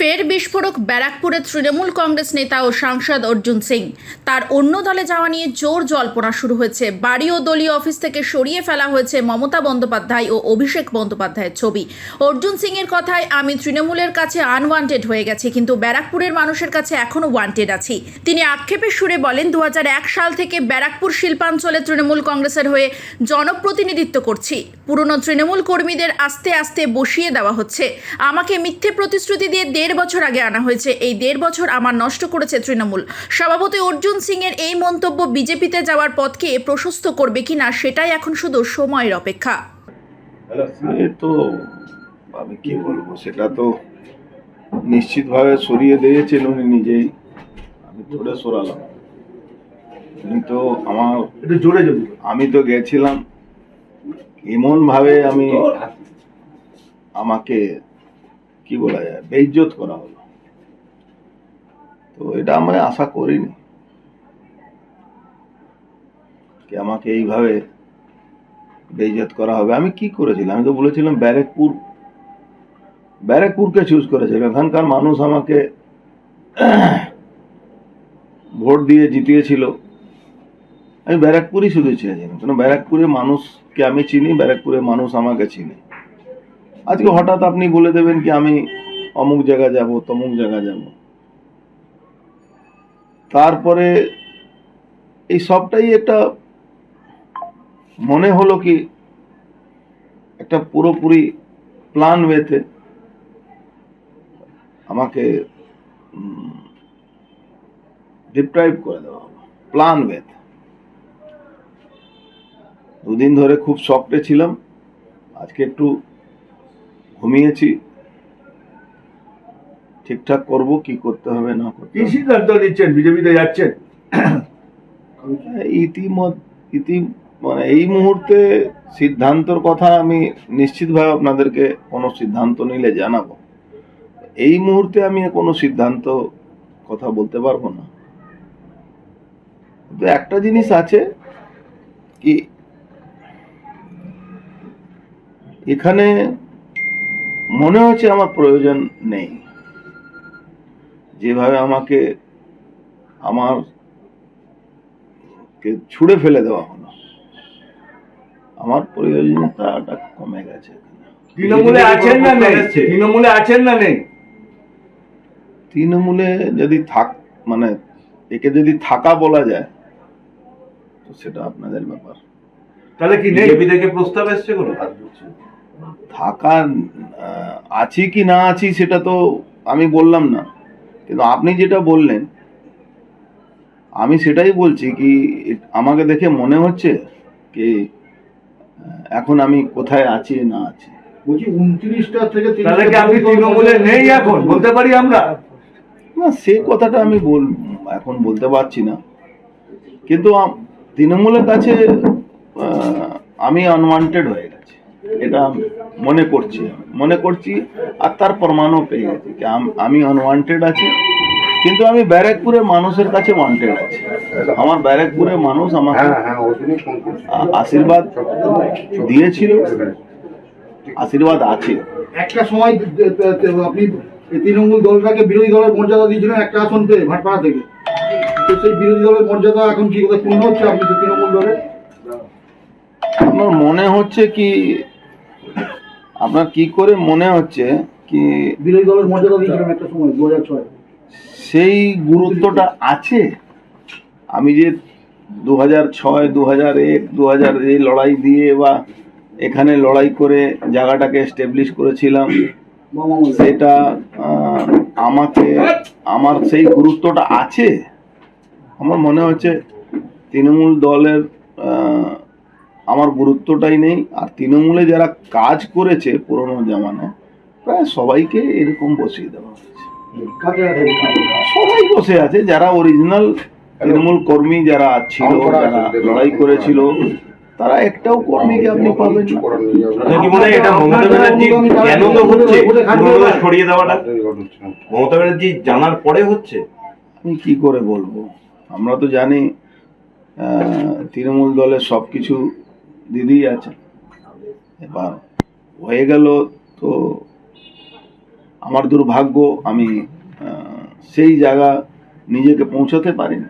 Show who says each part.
Speaker 1: ফের বিস্ফোরক ব্যারাকপুরে তৃণমূল কংগ্রেস নেতা ও সাংসদ অর্জুন সিং। তার অন্য দলে যাওয়া নিয়ে জোর জল্পনা শুরু হয়েছে। বাড়ি ও দলীয় অফিস থেকে সরিয়ে ফেলা হয়েছে মমতা বন্দ্যোপাধ্যায় ও অভিষেক বন্দ্যোপাধ্যায়ের ছবি। অর্জুন সিং এর কথায়, আমি তৃণমূলের কাছে আনওয়ান্টেড হয়ে গেছি, কিন্তু ব্যারাকপুরের মানুষের কাছে এখনো ওয়ান্টেড আছি। তিনি আক্ষেপের সুরে বলেন, 2001 সাল থেকে ব্যারাকপুর শিল্পাঞ্চলে তৃণমূল কংগ্রেসের হয়ে জনপ্রতিনিধিত্ব করছি। পুরনো তৃণমূল কর্মীদের আস্তে আস্তে বসিয়ে দেওয়া হচ্ছে। আমাকে মিথ্যে প্রতিশ্রুতি দিয়ে 1.5 বছর আগে আনা হয়েছে। এই 1.5 বছর আমার নষ্ট করেছে তৃণমূল। সভাপতি অর্জুন সিং এর এই মন্তব্য বিজেপিতে যাওয়ার পথকে প্রশস্ত করবে কিনা সেটাই এখন শুধু সময়ের অপেক্ষা।
Speaker 2: তো আমি কি বলবো, সেটা তো নিশ্চিতভাবে সরিয়ে দিয়েছেন উনি নিজেই, আমি ধরে সরালাম। কিন্তু আমার আমি তো গেছিলাম এমন ভাবে, আমাকে কি বলা যায়, বেইজ্জত করা হলো। তো এটা আমি আশা করিনি কি আমাকে এইভাবে বেইজ্জত করা হবে। আমি কি করেছিলাম? আমি তো বলেছিলাম ব্যারাকপুরকে চুজ করেছিলাম। এখানকার মানুষ আমাকে ভোট দিয়ে জিতিয়েছিল। আমি ব্যারাকপুরই শুধু চেয়েছিলাম, কারণ ব্যারাকপুরের মানুষকে আমি চিনি, ব্যারাকপুরের মানুষ আমাকে চিনি। আজকে হঠাৎ আপনি বলে দেবেন কি আমি অমুক জায়গা যাব, তমুক জায়গা যাব, তারপরে এই সবটাই একটা মনে হলো কি একটা পুরোপুরি প্ল্যান ওয়েতে আমাকে ডিপ্রাইভ করে দেওয়া হলো, প্ল্যান ওয়েতে। দুদিন ধরে খুব শকটে ছিলাম, আজকে একটু ঘুমিয়েছি, ঠিকঠাক করব কি করতে হবে না করতে
Speaker 3: কি সিদ্ধান্ত নিচ্ছেন? বিজেপিতে যাচ্ছেন?
Speaker 2: মানে এই মুহূর্তে সিদ্ধান্তর কথা আমি নিশ্চিতভাবে আপনাদেরকে কোনো সিদ্ধান্ত নিলে জানাবো। এই মুহূর্তে আমি কোনো সিদ্ধান্ত কথা বলতে পারবো না। কিন্তু একটা জিনিস আছে কি, এখানে মনে হচ্ছে আমার প্রয়োজন নেই। যেভাবে আমাকে ছুড়ে ফেলে দেওয়া হলো, আমার প্রয়োজনীয়তাটা কমে গেছে।
Speaker 3: তৃণমূলে আছেন না নেই? তৃণমূলে আছেন না নেই?
Speaker 2: তৃণমূলে যদি মানে একে যদি থাকা বলা যায় তো সেটা আপনাদের ব্যাপার।
Speaker 3: তাহলে কি বিজেপি থেকে প্রস্তাব এসছে কোনো?
Speaker 2: থাকা আছি কি না আছি সেটা তো আমি বললাম না, কিন্তু আপনি যেটা বললেন আমি সেটাই বলছি কি আমাকে দেখে মনে হচ্ছে কি এখন আমি কোথায় আছি না আছি।
Speaker 3: বলছি 29টা থেকে তাহলে কি আপনি তৃণমূলে নেই এখন বলতে পারি আমরা?
Speaker 2: না, সে কথাটা আমি এখন বলতে পারছি না, কিন্তু তৃণমূলের কাছে আমি আনওয়ান্টেড হয়ে গেছি, এটা মনে করছি আর তার প্রমাণও পেয়ে গেছি যে আমি আনওয়ান্টেড আছি। কিন্তু আমি ব্যারাকপুরের মানুষের কাছে ওয়ান্টেড আছি। আমার ব্যারাকপুরের মানুষ আমাকে আশীর্বাদ দিয়েছিল, আশীর্বাদ আছে।
Speaker 4: একটা সময় আপনি তৃণমূল দলটাকে বিরোধী দলের মর্যাদা দিয়েছিলেন একটা আসন পেয়ে ভাটপাড়া থেকে, তো সেই বিরোধী দলের মর্যাদা এখন কি কথা পূর্ণ হচ্ছে? আপনি তো তৃণমূল দলে,
Speaker 2: আপনার মনে হচ্ছে কি, আপনার কি করে মনে হচ্ছে কি
Speaker 4: বিরোধী দলের মর্যাদা দিয়েছিলেন একটা সময় 2006?
Speaker 2: সেই গুরুত্বটা আছে। আমি যে 2006, 2001, 2000 এই লড়াই দিয়ে বা এখানে লড়াই করে জায়গাটাকে এস্টাবলিশ করেছিলাম, সেটা আমার সেই গুরুত্বটা আছে। আমার মনে হচ্ছে তৃণমূল দলের আমার গুরুত্বটাই নেই। আর তৃণমূলে যারা কাজ করেছে পুরোনো জামানায় প্রায় সবাইকে এরকম বসিয়ে দেওয়া হয়েছে। সবাই বসে আছে, যারা অরিজিনাল তৃণমূল কর্মী যারা ছিল, যারা লড়াই করেছিল, তারা একটাও কর্মীকে আপনি পাবেন না।
Speaker 3: কি মনে হয় এটা মমতা ব্যানার্জি কেন তো হচ্ছে সরিয়ে দেওয়াটা মমতা ব্যানার্জি জানার পরে হচ্ছে?
Speaker 2: আমি কি করে বলবো, আমরা তো জানি তৃণমূল দলের সবকিছু দিদিই আছে। এবার হয়ে গেল তো আমার দুর্ভাগ্য আমি সেই জায়গা নিজেকে পৌঁছাতে পারিনি।